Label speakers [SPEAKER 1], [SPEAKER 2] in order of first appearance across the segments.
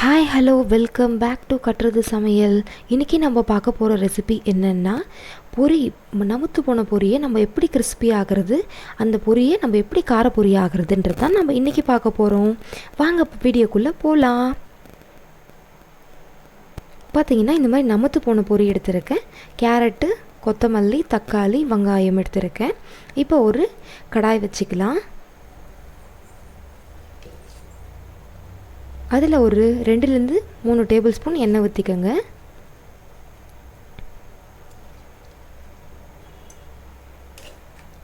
[SPEAKER 1] Hi hello welcome back to கட்டுறது சமையல். இன்றைக்கி நம்ம பார்க்க போகிற ரெசிபி என்னென்னா பொரி. நமுத்து போன பொரியை நம்ம எப்படி கிறிஸ்பி ஆகிறது, அந்த பொரியை நம்ம எப்படி கார பொரி ஆகிறதுன்றது தான் நம்ம இன்றைக்கி பார்க்க போகிறோம். வாங்க வீடியோக்குள்ளே போகலாம். பார்த்திங்கன்னா இந்த மாதிரி நமுத்து போன பொரி எடுத்திருக்கேன். கேரட்டு, கொத்தமல்லி, தக்காளி, வெங்காயம் எடுத்திருக்கேன். இப்போ ஒரு கடாய் வச்சுக்கலாம். அதில் ஒரு 2-3 டேபிள் ஸ்பூன் எண்ணெய் ஊற்றிக்கோங்க.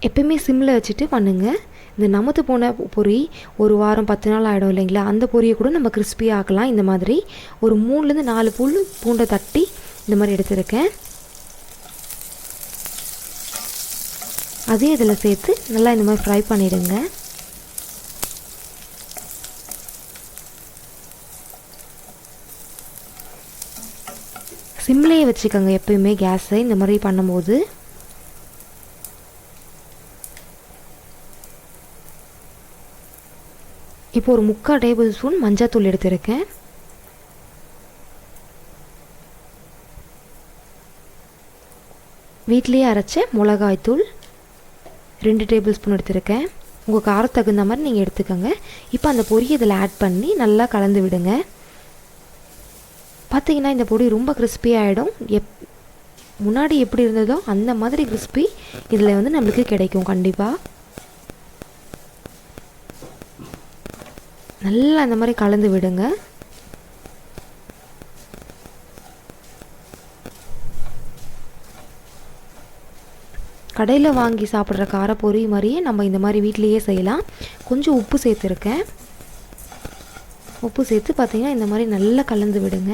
[SPEAKER 1] எப்பயுமே சிம்மில் வச்சுட்டு பண்ணுங்கள். இந்த நமுத்து போன பொரி ஒரு வாரம் 10 நாள் ஆகிடும் இல்லைங்களா, அந்த பொரியை கூட நம்ம கிறிஸ்பி ஆக்கலாம். இந்த மாதிரி ஒரு 3-4 பூண்டை தட்டி இந்த மாதிரி எடுத்துருக்கேன். அதையும் இதில் சேர்த்து நல்லா இந்த மாதிரி ஃப்ரை பண்ணிவிடுங்க. சிம்லேயே வச்சுக்கோங்க எப்பயுமே கேஸை இந்த மாதிரி பண்ணும்போது. இப்போ ஒரு 3/4 டேபிள் ஸ்பூன் மஞ்சள்தூள் எடுத்துருக்கேன். வீட்லேயே அரைச்ச மிளகாய்த்தூள் 2 டேபிள் ஸ்பூன் எடுத்துருக்கேன். உங்கள் காரம் தகுந்த மாதிரி நீங்கள் எடுத்துக்கோங்க. இப்போ அந்த பொரியை இதில் ஆட் பண்ணி நல்லா கலந்து விடுங்க. பார்த்திங்கன்னா இந்த பொடி ரொம்ப கிறிஸ்பி ஆகிடும். முன்னாடி எப்படி இருந்ததோ அந்த மாதிரி கிறிஸ்பி இதில் வந்து நம்மளுக்கு கிடைக்கும். கண்டிப்பாக நல்லா இந்த மாதிரி கலந்து விடுங்க. கடையில் வாங்கி சாப்பிட்ற காரப்பொரி மாதிரியே நம்ம இந்த மாதிரி வீட்லேயே செய்யலாம். கொஞ்சம் உப்பு சேர்த்துருக்கேன். உப்பு சேர்த்து பார்த்திங்கன்னா இந்த மாதிரி நல்லா கலந்து விடுங்க.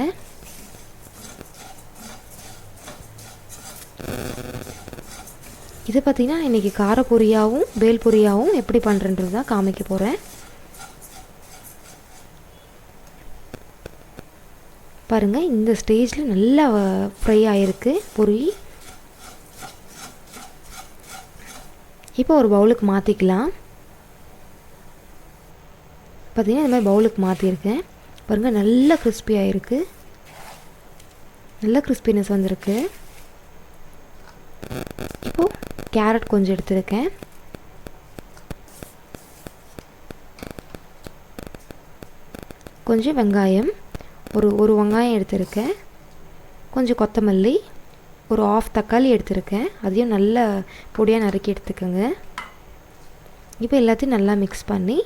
[SPEAKER 1] இது பார்த்திங்கன்னா இன்றைக்கி காரப்பொரியாகவும் வேல் பொரியாகவும் எப்படி பண்ணுறன்றது தான் காமிக்க போகிறேன். பாருங்கள், இந்த ஸ்டேஜில் நல்லா ஃப்ரை ஆகிருக்கு பொரி. இப்போ ஒரு பவுலுக்கு மாற்றிக்கலாம். பார்த்திங்கன்னா இந்த மாதிரி பவுலுக்கு மாற்றிருக்கேன். பாருங்கள், நல்லா கிறிஸ்பி ஆகிருக்கு. நல்ல கிறிஸ்பினஸ் வந்திருக்கு. இப்போது கேரட் கொஞ்சம் எடுத்துருக்கேன். கொஞ்சம் வெங்காயம், ஒரு வெங்காயம் எடுத்துருக்கேன். கொஞ்சம் கொத்தமல்லி, ஒரு 1/2 தக்காளி எடுத்துருக்கேன். அதையும் நல்லா பொடியாக நறுக்கி எடுத்துக்கோங்க. இப்போ எல்லாத்தையும் நல்லா மிக்ஸ் பண்ணி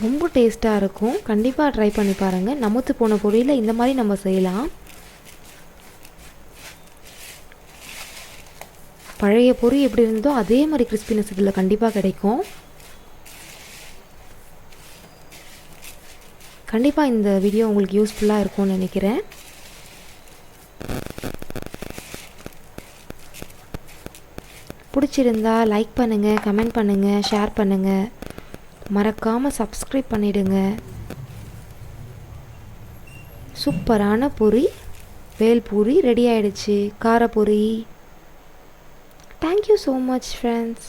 [SPEAKER 1] ரொம்ப டேஸ்ட்டாக இருக்கும். கண்டிப்பாக ட்ரை பண்ணி பாருங்கள். நமுத்து போன பொரியில் இந்த மாதிரி நம்ம செய்யலாம். பழைய பொரி எப்படி இருந்ததோ அதே மாதிரி கிறிஸ்பினஸ் இதில் கண்டிப்பாக கிடைக்கும். கண்டிப்பாக இந்த வீடியோ உங்களுக்கு யூஸ்ஃபுல்லாக இருக்கும்னு நினைக்கிறேன். பிடிச்சிருந்தா லைக் பண்ணுங்கள், கமெண்ட் பண்ணுங்கள், ஷேர் பண்ணுங்கள். மறக்காமல் சப்ஸ்கிரைப் பண்ணிவிடுங்க. சூப்பரான பொரி, வேல் பூரி ரெடி ஆகிடுச்சு. காரப்பொரி. Thank you so much, friends.